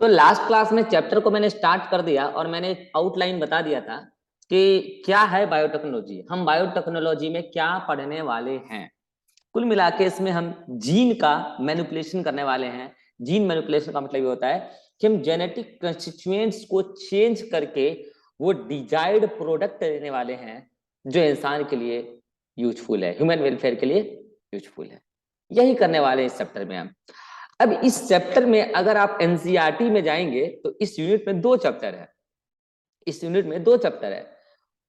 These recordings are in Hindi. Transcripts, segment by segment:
तो लास्ट क्लास में चैप्टर को मैंने स्टार्ट कर दिया और मैंने एक आउटलाइन बता दिया था कि क्या है बायोटेक्नोलॉजी। हम बायोटेक्नोलॉजी में क्या पढ़ने वाले हैं। कुल मिला के इसमें हम जीन का मैनिपुलेशन करने वाले हैं। जीन मैनिपुलेशन का मतलब ये होता है कि हम जेनेटिक कंस्टिट्यूएंट्स को चेंज करके वो डिजायर्ड प्रोडक्ट देने वाले हैं जो इंसान के लिए यूजफुल है, ह्यूमन वेलफेयर के लिए यूजफुल है। यही करने वाले हैं इस चैप्टर में हम। अब इस चैप्टर में अगर आप एनसीईआरटी में जाएंगे तो इस यूनिट में दो चैप्टर है। इस यूनिट में दो चैप्टर है।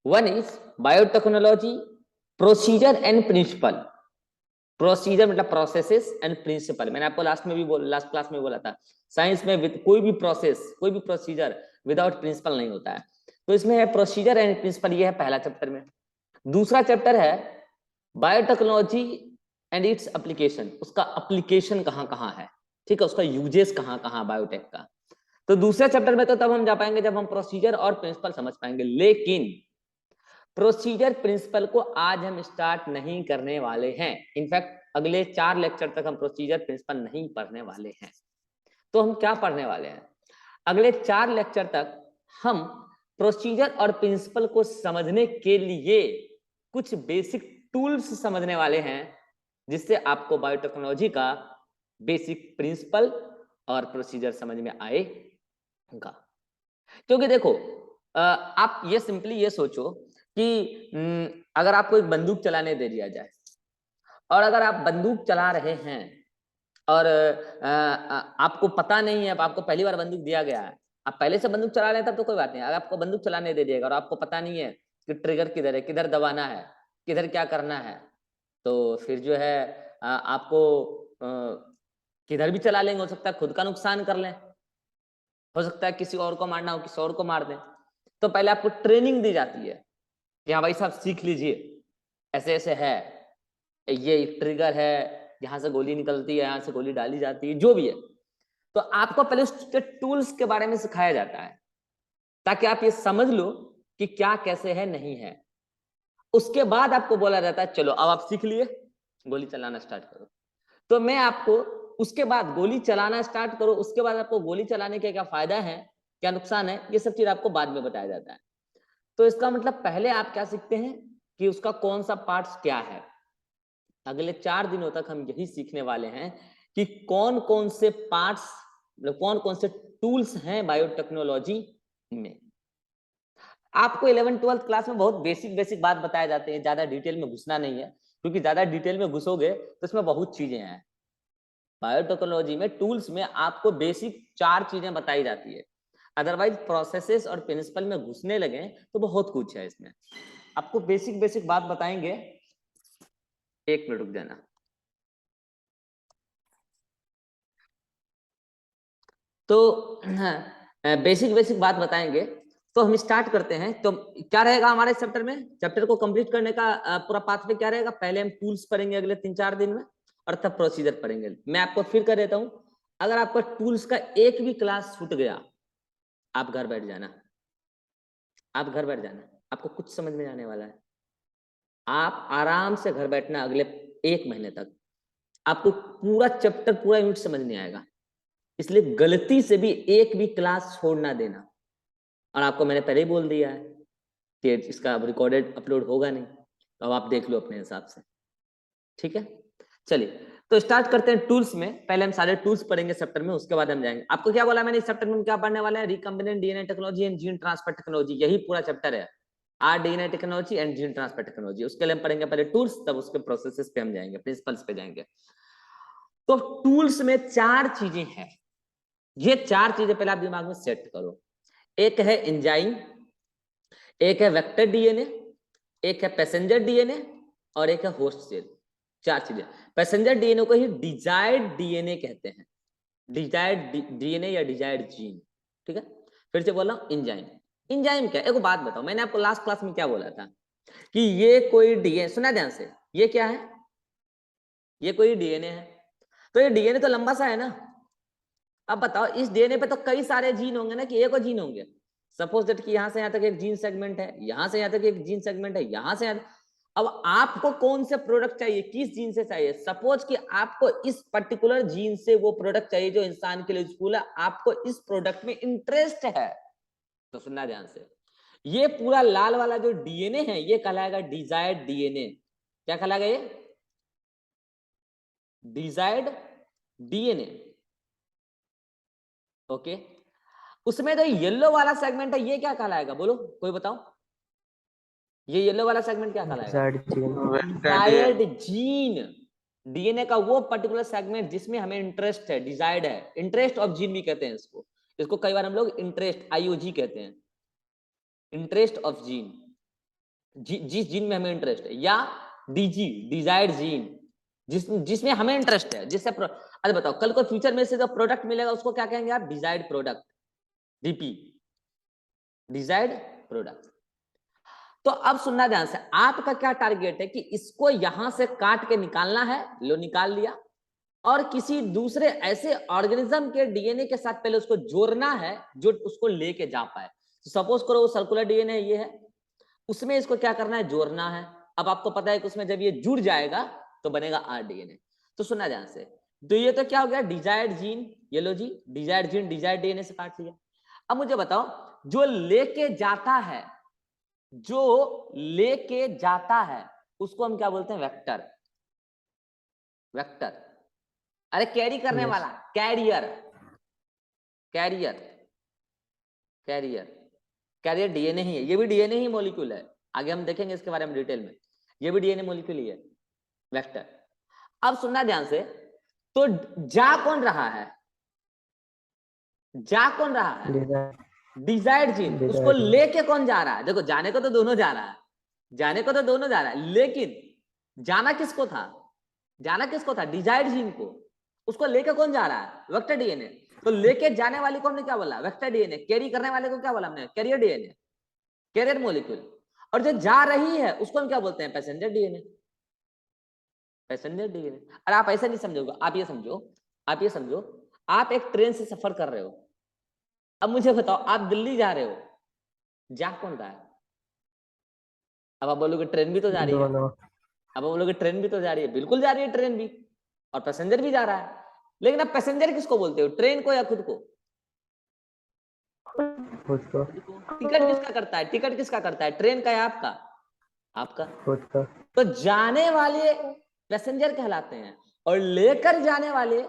One is biotechnology procedure and principle. Procedure मतलब प्रोसेसेस एंड प्रिंसिपल। मैंने आपको लास्ट क्लास में बोला था साइंस में कोई भी प्रोसेस कोई भी प्रोसीजर विदाउट प्रिंसिपल नहीं होता है। तो इसमें है प्रोसीजर एंड प्रिंसिपल, ये है पहला चैप्टर में। दूसरा चैप्टर है बायोटेक्नोलॉजी एंड इट्स एप्लीकेशन। उसका एप्लीकेशन कहाँ कहाँ है, ठीक है, उसका यूजेस कहाँ कहाँ बायोटेक का। तो दूसरे चैप्टर में तो तब हम जा पाएंगे जब हम प्रोसीजर और प्रिंसिपल समझ पाएंगे, लेकिन प्रोसीजर प्रिंसिपल को आज हम स्टार्ट नहीं करने वाले हैं। इनफैक्ट अगले 4 लेक्चर तक हम प्रोसीजर प्रिंसिपल नहीं पढ़ने वाले हैं। तो हम क्या पढ़ने वाले हैं अगले 4 लेक्चर तक? हम प्रोसीजर और प्रिंसिपल को समझने के लिए कुछ बेसिक टूल्स समझने वाले हैं जिससे आपको बायोटेक्नोलॉजी का बेसिक प्रिंसिपल और प्रोसीजर समझ में आएगा। क्योंकि देखो आप ये सिंपली ये सोचो कि अगर आपको एक बंदूक चलाने दे दिया जाए और अगर आप बंदूक चला रहे हैं और आपको पता नहीं है, आपको पहली बार बंदूक दिया गया है, आप पहले से बंदूक चला रहे हैं तब तो कोई बात नहीं। अगर आपको बंदूक चलाने दे दिएगा और आपको पता नहीं है कि ट्रिगर किधर है, किधर दबाना है, किधर क्या करना है, तो फिर जो है आपको किधर भी चला लेंगे। हो सकता है खुद का नुकसान कर लें, हो सकता है किसी और को मारना हो किसी और को मार दें। तो पहले आपको ट्रेनिंग दी जाती है कि हाँ भाई साहब सीख लीजिए, ऐसे ऐसे है, ये ट्रिगर है, यहाँ से गोली निकलती है, यहाँ से गोली डाली जाती है, जो भी है। तो आपको पहले उसके टूल्स के बारे में सिखाया जाता है ताकि आप ये समझ लो कि क्या कैसे है नहीं है। उसके बाद आपको बोला जाता है चलो अब आप सीख लिए, गोली चलाना स्टार्ट करो। तो मैं आपको उसके बाद गोली चलाना स्टार्ट करो, उसके बाद आपको गोली चलाने के क्या फायदा है क्या नुकसान है, ये सब चीज आपको बाद में बताया जाता है। तो इसका मतलब पहले आप क्या सीखते हैं कि उसका कौन सा पार्ट्स क्या है। अगले 4 दिनों तक हम यही सीखने वाले हैं कि कौन कौन से पार्ट्स, मतलब कौन कौन से टूल्स हैं बायोटेक्नोलॉजी में। आपको 11th-12th क्लास में बहुत बेसिक बेसिक बात बताए जाते हैं, ज्यादा डिटेल में घुसना नहीं है, क्योंकि ज्यादा डिटेल में घुसोगे तो इसमें बहुत चीजें हैं। बायोटेक्नोलॉजी में टूल्स में आपको बेसिक 4 चीजें बताई जाती है। अदरवाइज प्रोसेसेस और प्रिंसिपल में घुसने लगे तो बहुत कुछ है इसमें। आपको बेसिक बेसिक बात बताएंगे। एक मिनट रुक जाना। तो बेसिक बेसिक बात बताएंगे। तो हम स्टार्ट करते हैं। तो क्या रहेगा हमारे चैप्टर में, चैप्टर को कंप्लीट करने का पूरा पाथवे क्या रहेगा? पहले हम टूल्स पढ़ेंगे अगले 3-4 दिन में, और तब प्रोसीजर पढ़ेंगे। मैं आपको फिर कर देता हूं, अगर आपका टूल्स का एक भी क्लास छूट गया, आप घर बैठ जाना, आप घर बैठ जाना, आपको कुछ समझ में आने वाला है। आप आराम से घर बैठना अगले 1 महीने तक, आपको पूरा चैप्टर पूरा यूनिट समझ नहीं आएगा। इसलिए गलती से भी एक भी क्लास छोड़ ना देना। और आपको मैंने पहले ही बोल दिया है कि इसका अब रिकॉर्डेड अपलोड होगा नहीं, तो अब आप देख लो अपने हिसाब से, ठीक है। चलिए तो स्टार्ट करते हैं टूल्स में। पहले हम सारे टूल्स पढ़ेंगे चैप्टर में, उसके बाद हम जाएंगे। आपको क्या बोला मैंने, इस चैप्टर में क्या पढ़ने वाले हैं? Recombinant DNA technology and gene transfer technology, यही पूरा चैप्टर है। RDNA technology and gene transfer technology. उसके लिए हम पढ़ेंगे पहले टूल्स, तब उसके प्रोसेसेस पे हम जाएंगे, प्रिंसिपल्स पे जाएंगे। तो टूल्स में 4 चीजें हैं। ये 4 चीजें पहले आप दिमाग में सेट करो। एक है एंजाइम, एक है वेक्टर डीएनए, एक है पैसेंजर डीएनए, और एक है होस्ट सेल। 4 चीजें। पैसेंजर डीएनए को ही डिजायर्ड डीएनए कहते हैं, डिजायर्ड डीएनए या डिजायर्ड जीन, ठीक है। फिर से बोल रहा हूं, एंजाइम। एंजाइम क्या? एक बात बताओ, मैंने आपको लास्ट क्लास में क्या बोला था कि ये कोई डीएनए, सुना ध्यान से, ये क्या है? ये कोई डीएनए है। तो ये डीएनए तो लंबा सा है ना। अब बताओ इस डीएनए पे तो कई सारे जीन होंगे ना, कि एक और जीन होंगे? सपोज दैट कि यहां से यहां तक एक जीन सेगमेंट है, यहां से यहां तक एक जीन सेगमेंट है, यहां से यहां, अब आपको कौन से प्रोडक्ट चाहिए, किस जीन से चाहिए? सपोज कि आपको इस पर्टिकुलर जीन से वो प्रोडक्ट चाहिए जो इंसान के लिए यूजफुल है, आपको इस प्रोडक्ट में इंटरेस्ट है, तो सुनना ध्यान से, ये पूरा लाल वाला जो डीएनए है ये कहलाएगा डिजायर्ड डीएनए। क्या कहलाएगा ये? Desired DNA. ओके, उसमें जो येलो वाला सेगमेंट है ये क्या कहलाएगा, बोलो कोई बताओ, ये येलो वाला सेगमेंट क्या कहलाएगा? Desired gene. डीएनए का वो पर्टिकुलर सेगमेंट जिसमें हमें इंटरेस्ट है, डिजायर्ड है, इंटरेस्ट ऑफ जीन भी कहते हैं इसको। इसको कई बार हम लोग इंटरेस्ट आईओजी कहते हैं, इंटरेस्ट ऑफ जीन, जिस जीन में हमें इंटरेस्ट है, या डीजी डिजायर्ड जीन जिसमें हमें इंटरेस्ट है, जिससे अरे बताओ कल को फ्यूचर में से जो प्रोडक्ट मिलेगा उसको क्या कहेंगे आप? Desired product, DP, desired product. तो अब सुनना ध्यान से, आपका क्या टारगेट है कि इसको यहां से काट के निकालना है, लो निकाल लिया, और किसी दूसरे ऐसे ऑर्गेनिज्म के डीएनए के साथ पहले उसको जोड़ना है जो उसको लेके जा पाए। तो सपोज करो वो सर्कुलर डीएनए ये है, उसमें इसको क्या करना है? जोड़ना है। अब आपको पता है कि उसमें जब ये जुड़ जाएगा तो बनेगा आरडीएनए। तो सुनना ध्यान से, तो ये तो क्या हो गया? डिजायर्ड जीन, ये लो जी डिजायर्ड जीन डिजायर्ड डीएनए से काट लिया। अब मुझे बताओ, जो लेके जाता है, जो लेके जाता है उसको हम क्या बोलते हैं? वेक्टर। वेक्टर, अरे कैरी करने वाला, carrier, carrier, carrier, carrier DNA ही है, ये भी डीएनए ही मॉलिक्यूल है, आगे हम देखेंगे इसके बारे में डिटेल में, ये भी डीएनए मॉलिक्यूल ही है, वेक्टर। अब सुनना ध्यान से, तो जा कौन रहा है? जा कौन रहा है? Desired gene. उसको लेके कौन जा रहा है? देखो जाने को तो दोनों जा रहा है, जाने को तो दोनों जा रहा है, लेकिन जाना किसको था? जाना किसको था? डिजायर्ड जीन को। उसको लेके कौन जा रहा है? Vector DNA. तो लेके जाने वाले को हमने क्या बोला? Vector DNA. कैरी करने वाले को क्या बोला हमने? Carrier DNA, carrier molecule. और जो जा रही है उसको हम क्या बोलते हैं? Passenger DNA, passenger DNA. और आप ऐसा नहीं समझोगे, आप ये समझो, आप ये समझो, आप एक ट्रेन से सफर कर रहे हो, अब मुझे बताओ आप दिल्ली जा रहे हो, जा कौन रहा है? अब आप बोलोगे ट्रेन भी तो जा रही है, अब आप बोलोगे ट्रेन भी तो जा रही है, बिल्कुल जा रही है ट्रेन भी, और पैसेंजर भी जा रहा है, लेकिन अब पैसेंजर किसको बोलते हो? ट्रेन को या खुद को? खुद को। टिकट किसका करता है? टिकट किसका करता है? ट्रेन का या आपका? आपका, खुद का। तो जाने वाले पैसेंजर कहलाते हैं, और लेकर जाने वाले,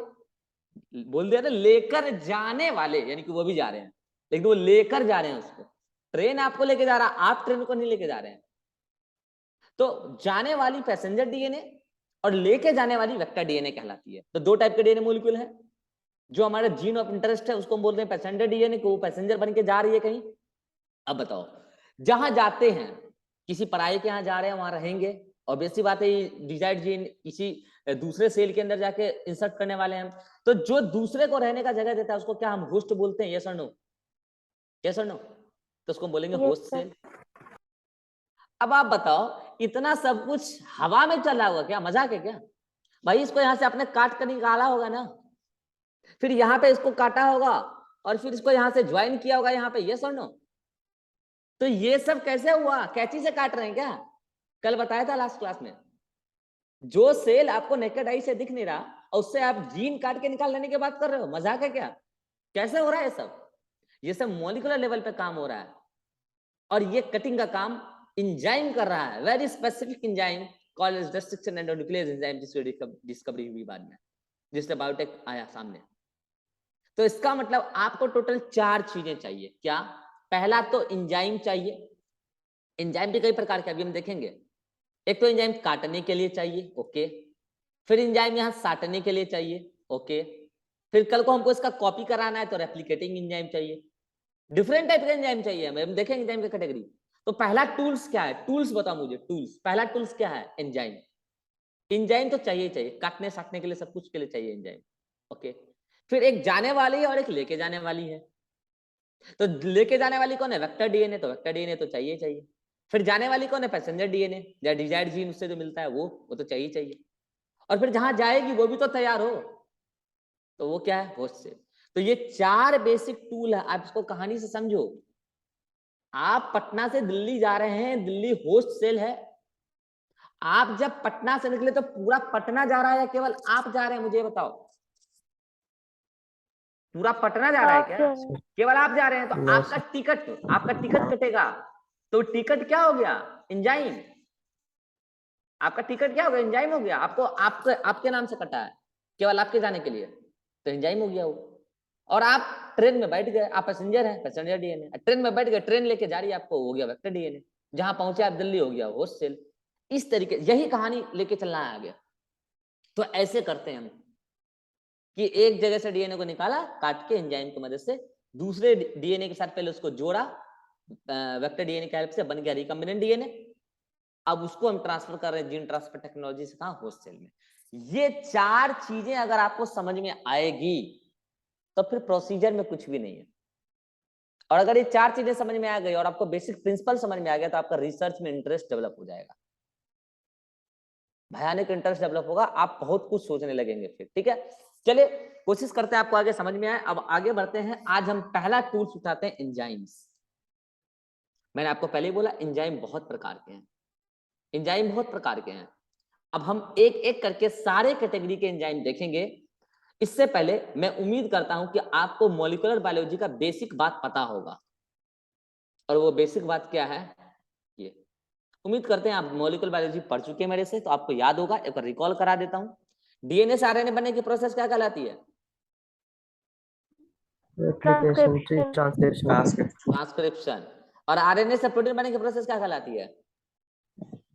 बोल दिया ना, लेकर जाने वाले, यानी कि वो भी जा रहे हैं, लेकिन वो लेकर जा रहे हैं उसको। ट्रेन आपको लेके जा रहा, आप ट्रेन को नहीं लेके जा रहे हैं। तो जाने वाली पैसेंजर डीएनए और लेके जाने वाली वेक्टर डीएनए कहलाती है। तो दो टाइप के डीएनए मॉलिक्यूल है, जो हमारा जीन ऑफ इंटरेस्ट है उसको हम बोलते हैं पैसेंजर डीएनए, को वो पैसेंजर बन के जा रही है कहीं। अब बताओ, जहां जाते हैं, किसी पराये के यहाँ जा रहे हैं, वहां रहेंगे, ऑब्वियस सी बात है, डिजायर्ड जीन किसी दूसरे सेल के अंदर जाके इंसर्ट करने वाले हैं। तो जो दूसरे को रहने का जगह देता है उसको क्या हम होस्ट बोलते हैं? यस और नो? यस और नो? तो उसको बोलेंगे होस्ट सेल। अब आप बताओ, इतना सब कुछ हवा में चला हुआ, क्या मजाक है क्या भाई? इसको यहां से आपने काट कर निकाला होगा ना, फिर यहाँ पे इसको काटा होगा, और फिर इसको यहां से ज्वाइन किया होगा यहाँ पे, यस और नो? तो ये सब कैसे हुआ? कैंची से काट रहे हैं क्या? कल बताया था लास्ट क्लास में, जो सेल आपको नेकेड आई से दिख नहीं रहा और उससे आप जीन काट के निकाल लेने की बात कर रहे हो, मजाक है क्या? कैसे हो रहा है ये सब? ये सब मॉलिक्यूलर लेवल पे काम हो रहा है, और ये कटिंग का काम एंजाइम कर रहा है, very specific enzyme called restriction endonuclease enzyme, जिसकी डिस्कवरी हुई बाद में, जिससे बायोटेक आया सामने। तो इसका मतलब आपको टोटल 4 चीजें चाहिए। क्या? पहला तो एंजाइम चाहिए। एंजाइम भी कई प्रकार के अभी हम देखेंगे। एक तो एंजाइम काटने के लिए चाहिए, ओके। फिर एंजाइम यहाँ साटने के लिए चाहिए, ओके। फिर कल को हमको इसका कॉपी कराना है तो रेप्लिकेटिंग एंजाइम चाहिए। डिफरेंट टाइप के एंजाइम चाहिए, हम देखेंगे एंजाइम की कैटेगरी। तो पहला टूल्स क्या है? टूल्स बताओ मुझे, टूल्स। पहला टूल्स क्या है? एंजाइम। एंजाइम तो चाहिए चाहिए, काटने साटने के लिए, सब कुछ के लिए चाहिए एंजाइम, ओके। फिर एक जाने वाली है और एक लेके जाने वाली है। तो लेके जाने वाली कौन है? वेक्टर डीएनए, तो वेक्टर डीएनए तो चाहिए चाहिए। फिर जाने वाली कौन है? पैसेंजर डीएनए, या डिजायर्ड जीन उससे जो मिलता है वो तो चाहिए चाहिए। और फिर जहां जाएगी वो भी तो तैयार हो, तो वो क्या है? Host cell. तो ये 4 बेसिक टूल है, आप इसको कहानी से समझो। आप पटना से दिल्ली जा रहे हैं, दिल्ली होस्ट सेल है, आप जब पटना से निकले तो पूरा पटना जा रहा है या केवल आप जा रहे हैं, मुझे बताओ। पूरा पटना जा रहा है क्या? केवल आप जा रहे हैं तो आपका टिकट कटेगा। तो टिकट क्या हो गया? एंजाइम। आपका टिकट क्या हो गया? एंजाइम हो गया। आपके नाम से कटा है केवल आपके जाने के लिए, तो एंजाइम हो गया वो। और आप ट्रेन में बैठ गए, आप पैसेंजर हैं, पैसेंजर डीएनए। ट्रेन में बैठ गए, ट्रेन लेके जा रही है आपको, हो गया वेक्टर डीएनए। जहां पहुंचे आप दिल्ली, हो गया होस्ट सेल। इस तरीके, यही कहानी लेके चलना है आगे। तो ऐसे करते हैं हम कि एक जगह से डीएनए को निकाला काट के एंजाइम की मदद से, दूसरे डीएनए के साथ पहले उसको जोड़ा वेक्टर डीएनए की हेल्प से, बन गया रिकॉम्बिनेंट डीएनए। अब उसको हम ट्रांसफर कर रहे हैं जीन ट्रांसफर टेक्नोलॉजी से, कहां? होस्ट सेल में। ये चार चीजें अगर आपको समझ में आएगी तो फिर प्रोसीजर में कुछ भी नहीं है। और अगर ये चार चीजें समझ में आ गई और आपको बेसिक प्रिंसिपल समझ में आ गया तो आपका रिसर्च में इंटरेस्ट डेवलप हो जाएगा, भयानक इंटरेस्ट डेवलप होगा, आप बहुत कुछ सोचने लगेंगे फिर। ठीक है, चलिए कोशिश करते हैं आपको आगे समझ में आए। अब आगे बढ़ते हैं। आज हम पहला टूल्स उठाते हैं, एंजाइम्स। मैंने आपको पहले ही बोला एंजाइम बहुत प्रकार के हैं, एंजाइम बहुत प्रकार के हैं। अब हम एक एक करके सारे कैटेगरी के एंजाइम देखेंगे। इससे पहले मैं उम्मीद करता हूं कि आपको मॉलिक्यूलर बायोलॉजी का बेसिक बात पता होगा। और वो बेसिक बात क्या है? ये उम्मीद करते हैं आप मॉलिक्यूलर बायोलॉजी पढ़ चुके हैं मेरे से, तो आपको याद होगा। एक बार रिकॉल करा देता हूं। डीएनए से आरएनए बनने की प्रोसेस क्या कहलाती है? ट्रांसक्रिप्शन। और आरएनए से प्रोटीन बनने की प्रोसेस क्या कहलाती है?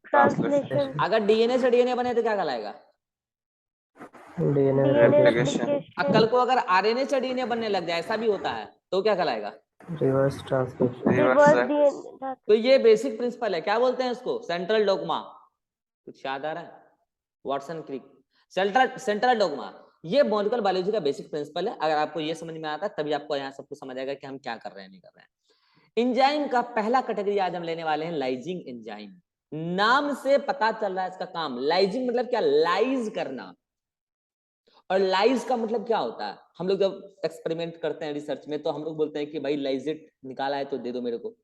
ट्रांसलेशन। अगर डीएनए से डीएनए बने तो क्या कहलाएगा? DNA replication. कल को अगर आरएनए से डीएनए बनने लग जाए, ऐसा भी होता है, तो क्या कहलाएगा? Reverse transcription. तो ये बेसिक प्रिंसिपल है। क्या बोलते हैं इसको? Central dogma. कुछ याद आ रहा है? Watson Crick, central dogma. ये मॉलिक्यूलर बायोलॉजी का बेसिक प्रिंसिपल है। अगर आपको ये समझ में आता है तभी आपको यहाँ सब कुछ समझ आएगा कि हम क्या कर रहे हैं, नहीं कर रहे हैं। एंजाइम का पहला कैटेगरी आज हम लेने वाले हैं, लाइजिंग एंजाइम। नाम से पता चल रहा है इसका काम। लाइजिंग मतलब क्या? लाइज करना। और लाइज का मतलब क्या होता है? हम लोग जब एक्सपेरिमेंट करते हैं रिसर्च में, तो हम लोग बोलते हैं कि भाई लाइजेट निकाला है तो दे दो मेरे को।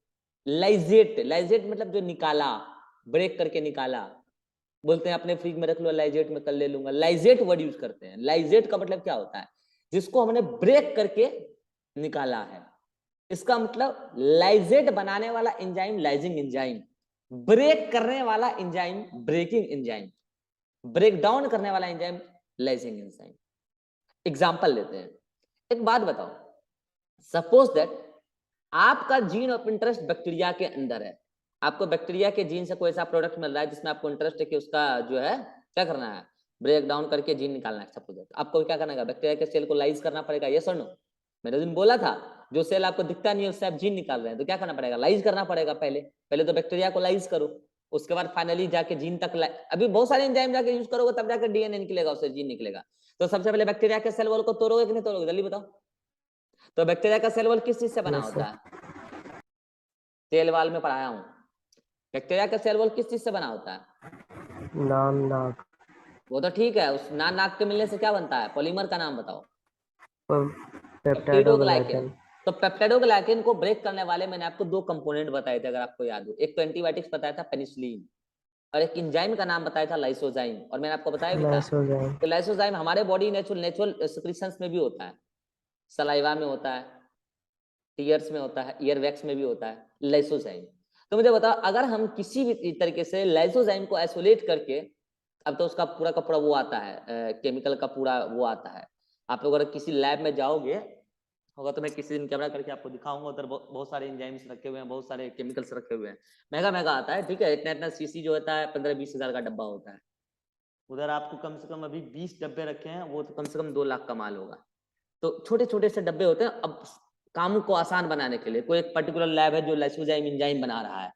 लाइजेट, लाइजेट मतलब जो निकाला, ब्रेक करके निकाला। बोलते हैं अपने फ्रिज में रख लो, लाइजेट में कल ले लूंगा। लाइजेट वर्ड यूज करते हैं। लाइजेट का मतलब क्या होता है? जिसको हमने ब्रेक करके निकाला है। इसका मतलब लाइजेट बनाने वाला एंजाइम लाइजिंग एंजाइम, ब्रेक करने वाला enzyme breaking enzyme, break down करने वाला एंजाइम लाइजिंग एंजाइम। एग्जाम्पल लेते हैं। एक बात बताओ, सपोज दैट आपका जीन ऑफ इंटरेस्ट बैक्टीरिया के अंदर है। आपको बैक्टीरिया के जीन से कोई ऐसा प्रोडक्ट मिल रहा है जिसमें आपको इंटरेस्ट है कि उसका जो है क्या करना है, ब्रेक डाउन करके जीन निकालना है। सपोज दैट आपको क्या करना है, बैक्टीरिया के सेल को लाइज करना पड़ेगा। यस और नो? मैंने दिन बोला था, जो सेल आपको दिखता नहीं है उससे आप जीन निकाल रहे हैं, तो क्या करना पड़ेगा? लाइज करना पड़ेगा। पहले पहले तो बैक्टीरिया को लाइज करो, उसके बाद फाइनली जाके जीन तक अभी बहुत सारे एंजाइम जाके यूज करोगे तब जाकर डीएनए निकलेगा, उससे जीन निकलेगा। तो सबसे पहले बैक्टीरिया के सेल वॉल को तोड़ोगे कि नहीं तोड़ोगे? जल्दी बताओ। तो बैक्टीरिया का सेल वॉल किस चीज से बना होता है? सेल वॉल में पढ़ाया हूं। बैक्टीरिया का सेल वॉल किस चीज से बना होता है? नाक। वो तो ठीक है, उस नाक के मिलने से क्या बनता है? पॉलीमर का नाम बताओ। पेप्टाइडोग्लाइकन। तो पेप्टाइडोग्लाइकन को ब्रेक करने वाले मैंने आपको दो कंपोनेंट बताए थे, अगर आपको याद हो। एक तो एंटीबायोटिक्स बताया था, पेनिसिलिन, और एक एंजाइम का नाम बताया था, लाइसोजाइम। और मैंने आपको बताया भी था कि लाइसोजाइम हमारे बॉडी नेचुरल सिक्रीशंस में भी होता है। सलाइवा में होता है, टीयर्स में होता है, ईयर वैक्स में भी होता है लाइसोजाइम। तो मुझे बताओ, अगर हम किसी भी तरीके से लाइसोजाइम को आइसोलेट करके, अब तो उसका पूरा का पूरा वो आता है, केमिकल का पूरा वो आता है। आप लोग अगर किसी लैब में जाओगे होगा तो मैं किसी दिन कैमरा करके आपको दिखाऊंगा। उधर बहुत सारे एंजाइम्स रखे हुए हैं, बहुत सारे केमिकल्स रखे हुए हैं। महंगा महंगा आता है, ठीक है। इतना इतना सीसी जो होता है 15-20 हजार का डब्बा होता है। उधर आपको कम से कम अभी 20 डब्बे रखे हैं, वो तो कम से कम 2 लाख का माल होगा। तो छोटे छोटे से डब्बे होते हैं। अब काम को आसान बनाने के लिए कोई एक पर्टिकुलर लैब है जो लाइसोजाइम एंजाइम बना रहा है,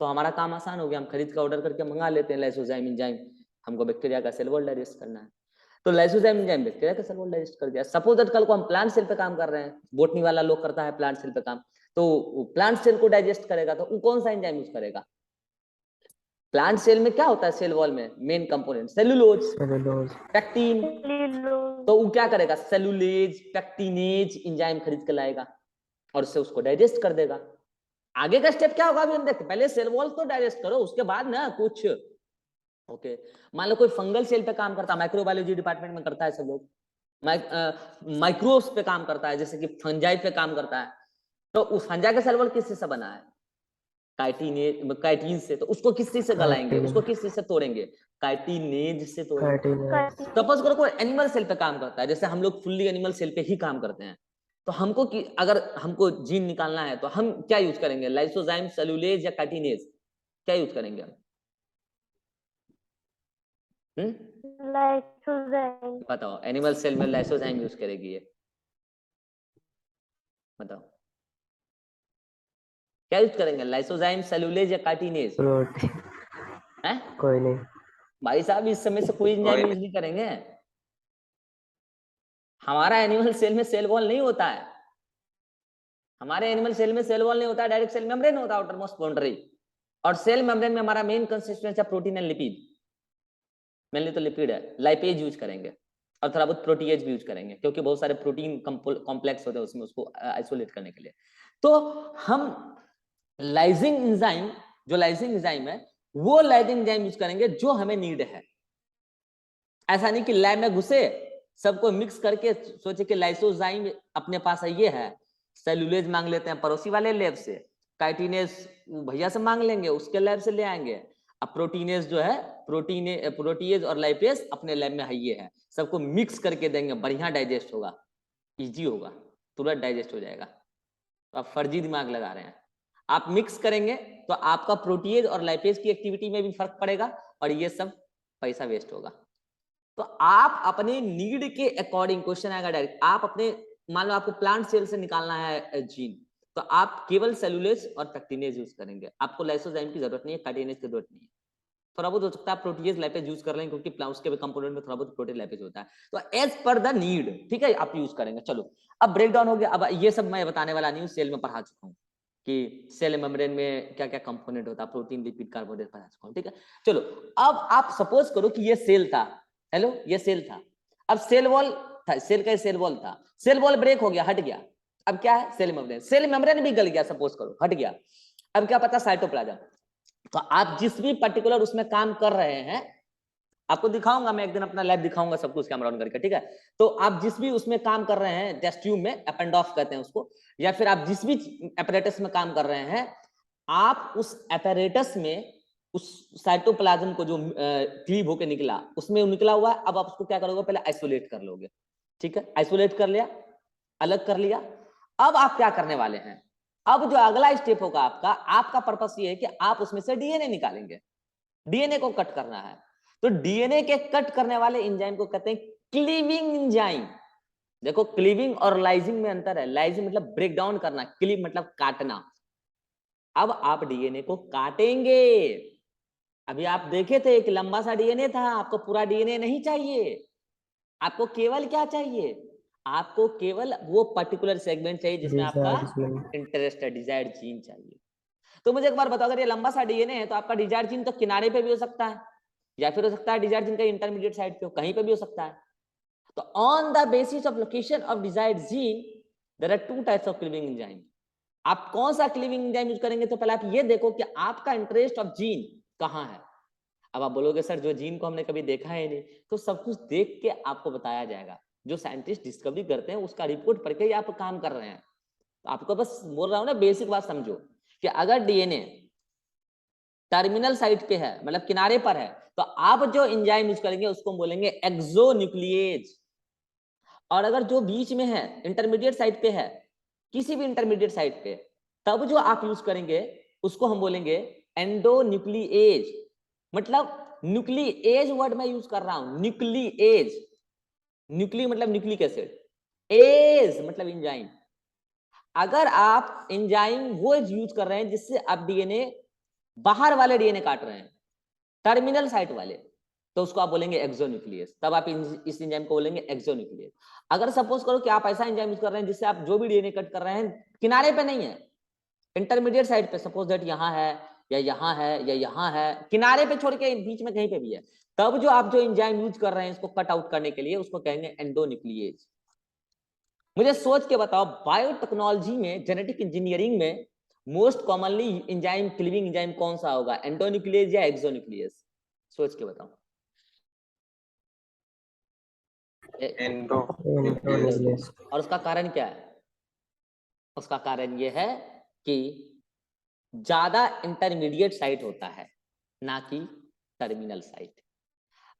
तो हमारा काम आसान हो गया। हम खरीद के ऑर्डर करके मंगा लेते हैं लाइसोजाइम एंजाइम। हमको बैक्टीरिया का सेल वॉल डाइजेस्ट करना है, तो लाइसोजाइम एंजाइम बैक्टीरिया का सेल वॉल डाइजेस्ट कर दिया। सपोज दैट कल को हम प्लांट सेल पे काम कर रहे हैं, बोटनी वाला लोग करता है प्लांट सेल पे काम, तो प्लांट सेल को डाइजेस्ट करेगा तो वो कौन सा एंजाइम यूज करेगा? प्लांट सेल में क्या होता है? सेल वॉल में मेन कंपोनेंट सेलुलोज, पेक्टिन। तो वो क्या करेगा? सेलुलेज पेक्टिनेज एंजाइम खरीद के लाएगा और उससे उसको डाइजेस्ट कर देगा। आगे का स्टेप क्या होगा अभी हम देखते हैं। पहले सेल वॉल को डाइजेस्ट करो, उसके बाद ना कुछ ओके, मान लो कोई फंगल सेल पे काम करता है, माइक्रोबायोलॉजी डिपार्टमेंट में करता है सब लोग, माइक्रोब्स पे काम करता है, जैसे कि फंजाई पे काम करता है, तो उस फंजाई का सेल वॉल किस चीज से बना है? काइटिन से। तो उसको किस चीज से गलाएंगे, उसको किस चीज से तोड़ेंगे? काइटिनेज से तोड़ेंगे। सपोज करो कोई एनिमल सेल पे काम करता है, जैसे हम लोग फुल्ली एनिमल सेल पे ही काम करते हैं, तो हमको अगर हमको जीन निकालना है तो हम क्या यूज करेंगे? लाइसोजाइम, सेलुलेज या काइटिनेज, क्या यूज करेंगे हम? लाइसोजाइम। बताओ, एनिमल सेल में लाइसोजाइम यूज करेगी ये, बताओ क्या यूज करेंगे? लाइसोजाइम, सेलुलेज या काइटिनेज? प्रोटीन। हैं कोई नहीं। भाई साहब, इस समय से कोई एंजाइम यूज नहीं करेंगे। हमारा एनिमल सेल में सेल वॉल नहीं होता है, हमारे एनिमल सेल में सेल वॉल नहीं होता है, डायरेक्ट सेल मेम्ब्रेन होता है, आउटर मोस्ट बाउंड्री। और सेल मेम्ब्रेन में हमारा मेन कंसिस्टेंस है प्रोटीन एंड लिपिड, मेनली तो लिपिड है। लाइपेज यूज करेंगे और थोड़ा बहुत प्रोटीएज भी यूज करेंगे, क्योंकि बहुत सारे प्रोटीन कॉम्प्लेक्स होते हैं उसमें, उसको आइसोलेट करने के लिए। तो हम लाइजिंग एंजाइम, जो लाइजिंग एंजाइम है, वो लाइजिंग एंजाइम यूज करेंगे जो हमें नीड है। ऐसा नहीं कि लैब में घुसे, सबको मिक्स करके सोचे कि लाइसोजाइम अपने पास है, ये है, सेलुलेज मांग लेते हैं पड़ोसी वाले लैब से, काइटिनेज भैया से मांग लेंगे, उसके लैब से ले आएंगे। अब प्रोटीनेज जो है, प्रोटीएज और लाइपेज अपने लैब में है, ये है, सबको मिक्स करके देंगे, बढ़िया डाइजेस्ट होगा, इजी होगा, तुरंत डाइजेस्ट हो जाएगा। तो आप फर्जी दिमाग लगा रहे हैं। आप मिक्स करेंगे तो आपका प्रोटीएज और लाइपेज की एक्टिविटी में भी फर्क पड़ेगा, और ये सब पैसा वेस्ट होगा। तो आप अपने नीड के अकॉर्डिंग, क्वेश्चन आएगा डायरेक्ट, आप अपने, मान लो आपको प्लांट सेल से निकालना है जीन, तो आप केवल सेलुलेज और पेक्टिनेज यूज करेंगे, आपको लाइसोजाइम की जरूरत नहीं है, काइटिनेज की जरूरत नहीं है। थोड़ा बहुत हो सकता है प्रोटीएज लाइपेज यूज कर लें, क्योंकि प्लांट्स के कंपोनेंट में थोड़ा बहुत प्रोटीन लाइपेज होता है, तो एज पर द नीड, ठीक है, आप यूज करेंगे। चलो, अब ब्रेक डाउन हो गया। अब ये सब मैं बताने वाला नहीं हूँ, सेल में पढ़ा चुका हूँ कि सेल मेम्ब्रेन में क्या क्या कंपोनेंट होता है, प्रोटीन, लिपिड, कार्बोहाइड्रेट पढ़ा चुका हूँ, ठीक है। चलो, अब आप सपोज करो कि ये सेल था, हेलो, ये सेल था, अब सेल वॉल था, सेल का सेल वॉल था, सेल वॉल ब्रेक हो गया, हट गया, अब क्या है? सेल मेम्ब्रेन, सेल मेम्ब्रेन भी गल गया, सपोज करो, हट गया, अब क्या पता? साइटोप्लाज्म। तो आप जिस भी पर्टिकुलर उसमें काम कर रहे हैं, आपको दिखाऊंगा मैं एक दिन, अपना लैब दिखाऊंगा सब कुछ कैमरा ऑन करके, ठीक है। तो आप जिस भी उसमें काम कर रहे हैं, टेस्ट ट्यूब में, एपेंडॉफ कहते हैं उसको, या फिर आप जिस भी एपरेटस में काम कर रहे हैं, आप उस एपरेटस में उस साइटोप्लाज्म को जो क्लीव होकर निकला, उसमें निकला हुआ है, अब आप उसको क्या करोगे? पहले आइसोलेट कर लोगे, ठीक है, आइसोलेट कर लिया, अलग कर लिया। अब आप क्या करने वाले हैं? अब जो अगला स्टेप होगा आपका, आपका पर्पस ये है कि आप उसमें से डीएनए निकालेंगे, डीएनए को कट करना है। तो डीएनए के कट करने वाले एंजाइम को कहते हैं क्लीविंग एंजाइम। देखो, क्लीविंग और लाइजिंग में अंतर है, लाइजिंग मतलब ब्रेक डाउन करना, क्लीव मतलब काटना। अब आप डीएनए को काटेंगे। अभी आप देखे थे एक लंबा सा डीएनए था, आपको पूरा डीएनए नहीं चाहिए, आपको केवल क्या चाहिए? आपको केवल वो पर्टिकुलर सेगमेंट चाहिए जिसमें आपका इंटरेस्ट है, डिजायर्ड जीन चाहिए। तो मुझे एक बार बताओ, अगर ये लंबा सा डीएनए है, तो आपका डिजायर्ड जीन तो किनारे पे भी हो सकता है, या फिर हो सकता है डिजायर्ड जीन का इंटरमीडिएट साइड पे हो, कहीं पे भी हो सकता है। तो on the basis of location of desired gene, there are two types of cleaving enzyme. आप कौन सा क्लीविंग एंजाइम यूज करेंगे? तो पहले आप ये देखो कि आपका इंटरेस्ट ऑफ जीन कहां है। अब आप बोलोगे सर, जो जीन को हमने कभी देखा है नहीं, तो सब कुछ देख के आपको बताया जाएगा। जो साइंटिस्ट डिस्कवरी करते हैं उसका रिपोर्ट पढ़ के ही आप काम कर रहे हैं। तो आपको बस बोल रहा हूं ना, बेसिक बात समझो कि अगर डीएनए टर्मिनल साइट पे है, मतलब किनारे पर है, तो आप जो एंजाइम यूज करेंगे उसको बोलेंगे एक्सोन्यूक्लिएज। और अगर जो बीच में है, इंटरमीडिएट साइट पे है, किसी भी इंटरमीडिएट साइट पे, तब जो आप यूज करेंगे उसको हम बोलेंगे एंडोन्यूक्लिएज। मतलब न्यूक्लिएज वर्ड मैं यूज कर रहा हूं, न्यूक्लिएज। न्यूक्ली मतलब न्यूक्लिक एसिड, एज मतलब एंजाइम। अगर आप एंजाइम वो यूज कर रहे हैं जिससे आप डीएनए, बाहर वाले डीएनए काट रहे हैं, टर्मिनल साइट वाले, तो उसको आप बोलेंगे एक्सोन्यूक्लियस। तब आप इस एंजाइम को बोलेंगे एक्सोन्यूक्लियस। अगर सपोज करो कि आप ऐसा एंजाइम यूज कर रहे हैं जिससे आप जो भी डीएनए कट कर रहे हैं किनारे पे नहीं है, इंटरमीडिएट साइट पे, सपोज दैट यहां है या यहां है या यहां है, किनारे पे छोड़ के बीच में कहीं पे भी है, तब जो आप जो एंजाइम यूज कर रहे हैं इसको कट आउट करने के लिए, उसको कहेंगे एंडोन्यूक्लियेज। मुझे सोच के बताओ, बायोटेक्नोलॉजी में, जेनेटिक इंजीनियरिंग में most commonly enzyme, cleaving enzyme कौन सा होगा? एंडोन्यूक्लियेज या एक्सोन्यूक्लियस? सोच के बताओ। एंडोन्यूक्लियस। और उसका कारण क्या है? उसका कारण ये है कि ज्यादा इंटरमीडिएट साइट होता है, ना कि टर्मिनल साइट।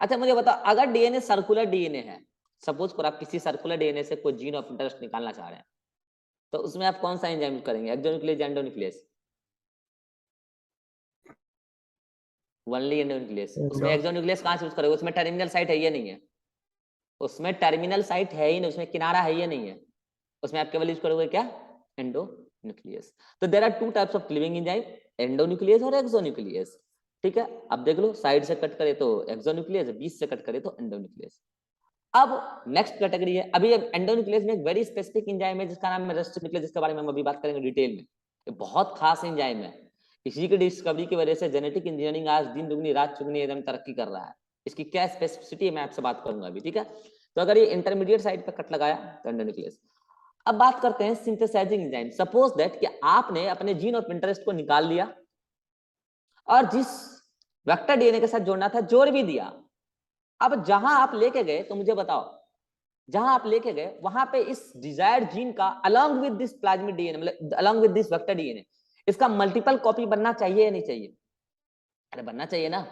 अच्छा मुझे बताओ, अगर डीएनए सर्कुलर डीएनए है, सपोज करो आप किसी सर्कुलर डीएनए से कोई जीन ऑफ इंटरेस्ट निकालना चाह रहे हैं, तो उसमें आप कौन सा एंजाइम यूज करेंगे, एक्सोन्यूक्लियस या एंडोन्यूक्लियस? Only endonuclease. उसमें एक्सोन्यूक्लियस कहां से यूज करोगे? उसमें टर्मिनल साइट है या नहीं है? उसमें टर्मिनल साइट है ही नहीं, उसमें किनारा है या नहीं है? उसमें आप केवल यूज करोगे क्या? एंडोन्यूक्लियस। तो there are two types of cleaving enzyme, endonuclease और एक्सोन्यूक्लियस। ठीक है, अब देख लो, साइड से कट करे तो एक्सोन्यूक्लियस, बीच से कट करे तो एंडोन्यूक्लियस। अब नेक्स्ट कैटेगरी है, अभी एंडोन्यूक्लियस में एक वेरी स्पेसिफिक एंजाइम है जिसका नाम है रेस्टिव न्यूक्लियस, जिसके बारे में हम अभी बात करेंगे डिटेल में। ये बहुत खास एंजाइम है, इसी की डिस्कवरी की वजह से जेनेटिक इंजीनियरिंग आज दिन दुगनी रात चुगनी एकदम तरक्की कर रहा है। इसकी क्या स्पेसिफिसिटी है मैं आपसे बात करूंगा अभी, ठीक है। तो अगर ये इंटरमीडिएट साइड पे कट लगाया तो एंडोन्यूक्लियस। अब बात करते हैं सिंथेसाइजिंग एंजाइम। सपोज दैट कि आपने अपने जीन ऑफ इंटरेस्ट को निकाल लिया और जिस वेक्टर डीएनए के साथ जोड़ना था जोड़ भी दिया। अब जहां आप लेके गए, तो मुझे बताओ, जहां आप लेके गए वहां पे इस डिजायर्ड जीन का along with this plasmid DNA, मतलब along with this vector DNA, इसका मल्टीपल कॉपी बनना चाहिए या नहीं चाहिए? अरे बनना चाहिए ना।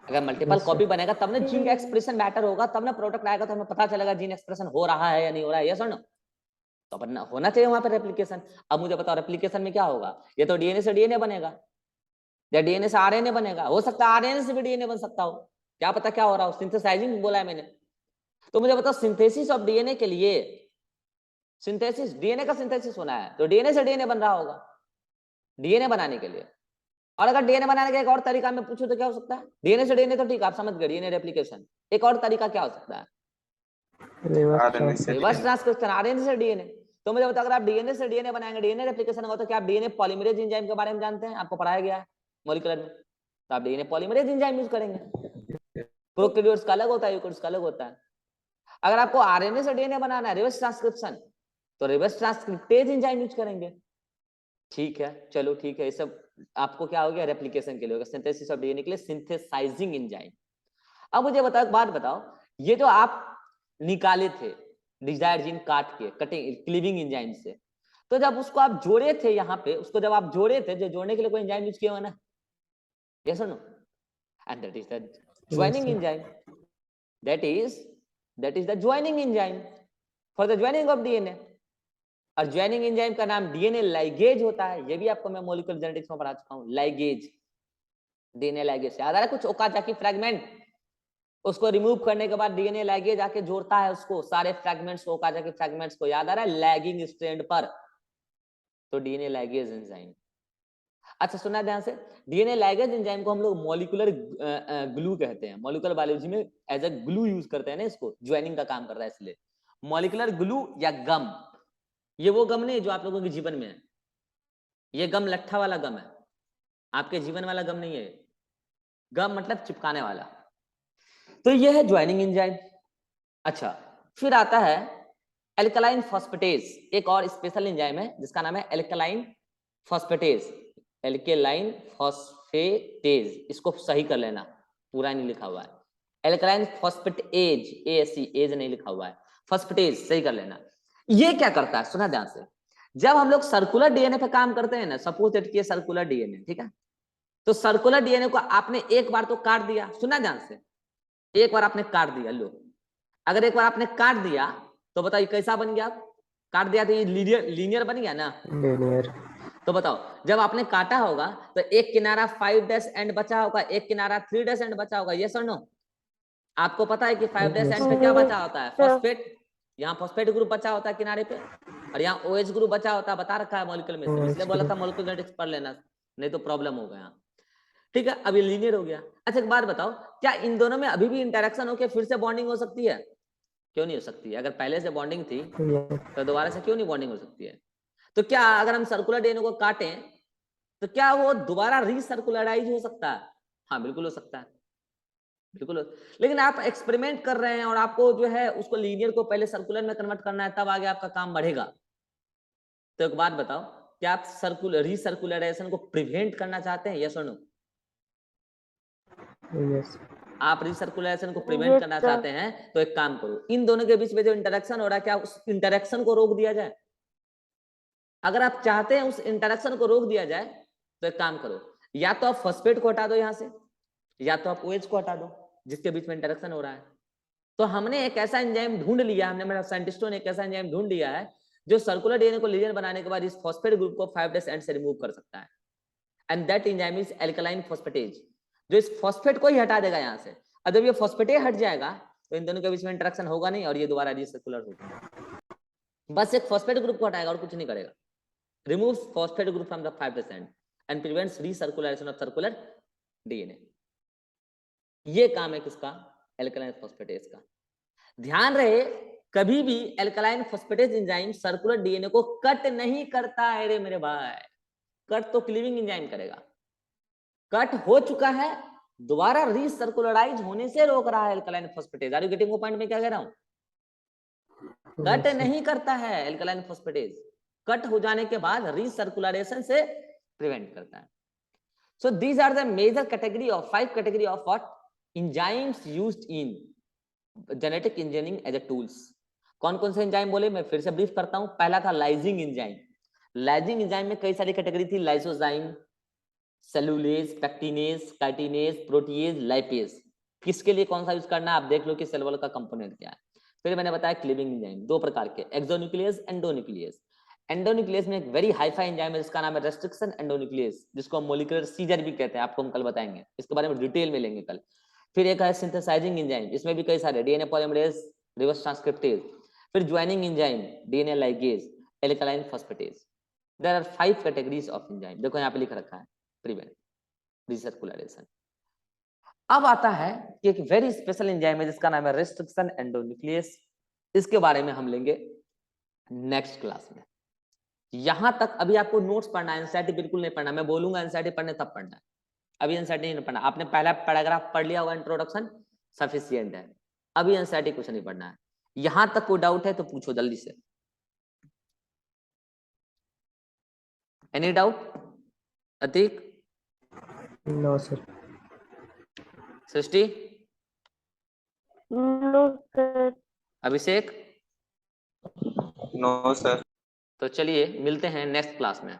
अगर मल्टीपल कॉपी बनेगा तब ना जीन का एक्सप्रेशन मैटर होगा, तब ना प्रोडक्ट आएगा, तो हमें पता चलेगा जीन एक्सप्रेशन हो रहा है या नहीं हो रहा है, यस और नो? तो बनना होना चाहिए वहां पर रेप्लिकेशन। अब मुझे बताओ रेप्लिकेशन में क्या होगा? ये तो डीएनए से डीएनए बनेगा या डीएनए से आरएनए बनेगा, हो सकता है आरएनए से भी डीएनए बन सकता हो, क्या पता क्या हो रहा हो, सिंथेसाइजिंग बोला है मैंने। तो मुझे बताओ सिंथेसिस ऑफ डीएनए के लिए, सिंथेसिस डीएनए का सिंथेसिस होना है तो डीएनए से डीएनए बन रहा होगा डीएनए बनाने के लिए। और अगर डीएनए बनाने का एक और तरीका मैं पूछूं तो क्या हो सकता है? डीएनए से डीएनए तो ठीक है, आप समझ गए डीएनए रेप्लिकेशन, एक और तरीका क्या हो सकता है? रिवर्स ट्रांसक्रिप्शन, आरएनए से डीएनए। तो मुझे बताओ, अगर आप डीएनए से डीएनए बनाएंगे, डीएनए रेप्लिकेशन होगा, तो क्या आप डीएनए पॉलीमरेज एंजाइम के बारे में जानते हैं? आपको पढ़ाया गया है मॉलिक्यूलर में, तो आप डीएनए पॉलीमरेज एंजाइम यूज करेंगे। प्रोकैरियोट्स का अलग होता है, यूकैरियोट्स का अलग होता है। अगर आपको आरएनए से डीएनए बनाना है, रिवर्स ट्रांसक्रिप्शन, तो रिवर्स ट्रांसक्रिप्टेज एंजाइम यूज करेंगे। ठीक है, चलो ठीक है, ये सब आपको क्या हो गया, रेप्लिकेशन के लिए होगा, सिंथेसिस ऑफ डीएनए के लिए सिंथेसाइजिंग एंजाइम। अब मुझे बताओ, एक बात बताओ, ये जो आप निकाले थे डिजायर जीन काट के, कटिंग क्लीविंग एंजाइम से, तो जब उसको आप जोड़े थे यहाँ पे, उसको जब आप जोड़े थे, जो जोड़ने के लिए कोई एंजाइम यूज किया हुआ ना, यस और no? And that is the joining enzyme, that is the joining enzyme for the joining of DNA. और ज्वाइनिंग एंजाइम का नाम डीएनए लाइगेज होता है, ये भी आपको मैं मॉलिक्यूलर जेनेटिक्स में पढ़ा चुका हूँ, लाइगेज, डीएनए लाइगेज से याद आ रहा है कुछ? ओकाजाकी फ्रैगमेंट, उसको रिमूव करने के बाद डीएनए लाइगेज आके जोड़ता है उसको, सारे फ्रैगमेंट्स को, ओकाजाकी फ्रैगमेंट्स को, याद आ रहा है, लैगिंग स्ट्रैंड पर, तो डीएनए लाइगेज एंजाइम। अच्छा सुना ध्यान से, डीएनए लाइगेज एंजाइम को हम लोग मॉलिक्यूलर ग्लू कहते हैं, मॉलिक्यूलर बायोलॉजी में एज अ ग्लू यूज करते हैं ना इसको, ज्वाइनिंग का काम कर रहा है इसलिए मॉलिक्यूलर ग्लू या गम। ये वो गम नहीं जो आप लोगों के जीवन में है, ये गम लट्ठा वाला गम है, आपके जीवन वाला गम नहीं है, गम मतलब चिपकाने वाला। तो ये है ज्वाइनिंग एंजाइम। अच्छा, फिर आता है एल्कलाइन फॉस्फेटेज, एक और स्पेशल एंजाइम है जिसका नाम है एल्कलाइन फॉस्फेटेज, एल्केलाइन फॉस्फेटेज, इसको सही कर लेना, पूरा नहीं लिखा हुआ है, एल्कलाइन फॉस्फेटेज, एएससी, एज नहीं लिखा हुआ है, फॉस्फेटेज सही कर लेना। ये क्या करता है, सुना ध्यान से, जब हम लोग सर्कुलर डीएनए पे काम करते हैं ना, सपोज दैट कि सर्कुलर डीएनए, ठीक है, तो सर्कुलर डीएनए को आपने एक बार तो काट दिया, सुना ध्यान से, एक बार आपने काट दिया, लो, अगर एक बार आपने काट दिया तो बताइए कैसा बन गया? काट दिया तो ये लीनियर बन गया ना, लीनियर। तो बताओ, जब आपने काटा होगा तो एक किनारा 5' एंड बचा होगा, एक किनारा 3' एंड बचा होगा, यस और नो? आपको पता है कि 5' एंड पे क्या बचा होता है? फॉस्फेट, यहाँ फॉस्फेट ग्रुप बचा होता है किनारे पे, और यहाँ OH ग्रुप बचा होता है, बता रखा है मॉलिक्यूल में से, इसलिए बोला था मॉलिक्यूलर जेनेटिक्स पढ़ लेना, नहीं तो प्रॉब्लम हो गया। ठीक है, अभी लीनियर हो गया। अच्छा एक बात बताओ, क्या इन दोनों में अभी भी इंटरेक्शन होकर फिर से बॉन्डिंग हो सकती है? क्यों नहीं हो सकती है? अगर पहले से बॉन्डिंग थी तो दोबारा से क्यों नहीं बॉन्डिंग हो सकती है? तो क्या अगर हम सर्कुलर डीएनए को काटें तो क्या वो दोबारा रीसर्कुलराइज हो सकता है? हाँ बिल्कुल हो सकता है, बिल्कुल हो। लेकिन आप एक्सपेरिमेंट कर रहे हैं और आपको जो है उसको लीनियर को पहले सर्कुलर में कन्वर्ट करना है, तब आगे आपका काम बढ़ेगा। तो एक बात बताओ, क्या आप रीसर्कुलराइजेशन को प्रिवेंट करना चाहते हैं, यस और नो? Yes. आप रिसर्कुलेशन को प्रिवेंट करना चाहते हैं तो एक काम करो, इन दोनों के बीच में जो इंटरेक्शन हो रहा है क्या उस इंटरेक्शन को रोक दिया जाए? अगर आप चाहते हैं उस इंटरेक्शन को रोक दिया जाए तो एक काम करो, या तो आप फॉस्फेट को हटा दो यहां से, या तो आप OH को हटा दो जिसके बीच में इंटरेक्शन हो रहा है। तो हमने एक ऐसा एंजाइम ढूंढ लिया, हमने मेरा साइंटिस्टों ने एक ऐसा एंजाइम ढूंढ लिया है जो सर्कुलर डीएनए को लीनियर बनाने के बाद इस फॉस्फेट ग्रुप को 5' एंड से रिमूव कर सकता है, and that enzyme is alkaline phosphatase, जो इस फॉस्फेट को ही हटा देगा यहां से। और जब ये फॉस्फेटेज हट जाएगा तो इन दोनों के बीच में इंटरेक्शन होगा नहीं और ये दोबारा रीसर्कुलर होगा। बस एक फॉस्फेट ग्रुप को हटाएगा और कुछ नहीं करेगा। Remove phosphate group from the 5% and prevents recirculation of circular DNA. ये काम है किसका? एल्कलाइन फॉस्फेटेज का। ध्यान रहे कभी भी alkaline phosphatase enzyme circular DNA को कट नहीं करता है रे मेरे भाई। कट तो क्लीविंग एंजाइम करेगा, कट हो चुका है दोबारा रीसर्कुलराइज होने से रोक रहा है alkaline phosphatase. Are you getting वो पॉइंट में क्या कह रहा हूं? कट नहीं करता है एल्कलाइन फॉस्फेटेज, कट हो जाने के बाद रीसर्कुलरेशन से प्रिवेंट करता है। So these are the major category of 5 category of what enzymes used in genetic engineering as a tools. कौन कौन से एंजाइम बोले मैं फिर से ब्रीफ करता हूं। पहला था लाइजिंग एंजाइम। लाइजिंग एंजाइम में कई सारी कैटेगरी थी, lysozyme, cellulase, pectinase, chitinase, protease, lipase. किसके लिए कौन सा यूज करना है आप देख लो कि सेल वॉल का कंपोनेंट क्या है। फिर मैंने बताया क्लीविंग एंजाइम दो प्रकार के, एक्सोन्यूक्लियस, एंडोन्यूक्लियस। एंडोन्यूक्लियस में एक वेरी हाईफाई एंजाइम है जिसका नाम है रेस्ट्रिक्शन एंडोन्यूक्लियस, जिसको हम मॉलिक्यूलर सीजर भी कहते हैं, आपको हम कल बताएंगे, इसके बारे में डिटेल में लेंगे कल। फिर एक है सिंथेसाइजिंग एंजाइम, इसमें भी कई सारे, डीएनए पॉलीमरेज, रिवर्स ट्रांसक्रिप्टेज। फिर joining enzyme, DNA ligase, alkaline phosphatase. There are 5 categories of enzyme, देखो यहाँ पे लिख रखा है, प्रिवेंट रिसर्कुलेशन। अब आता है कि एक वेरी स्पेशल एंजाइम है जिसका नाम है रेस्ट्रिक्शन एंडोन्यूक्लियस। इसके बारे में हम लेंगे नेक्स्ट क्लास में। यहां तक अभी आपको नोट्स पढ़ना है, एनसीईआरटी बिल्कुल नहीं पढ़ना। मैं बोलूंगा एनसीईआरटी पढ़ने तब पढ़ना है, अभी एनसीईआरटी नहीं पढ़ना। आपने पहला पैराग्राफ पढ़ लिया होगा इंट्रोडक्शन, सफिशिएंट है। अभी एनसीईआरटी कुछ नहीं पढ़ना है। यहां तक कोई डाउट है तो पूछो जल्दी से। Any doubt? Atiq? No, sir. Srishti? No, sir. Abhishek? No sir. तो चलिए मिलते हैं नेक्स्ट क्लास में।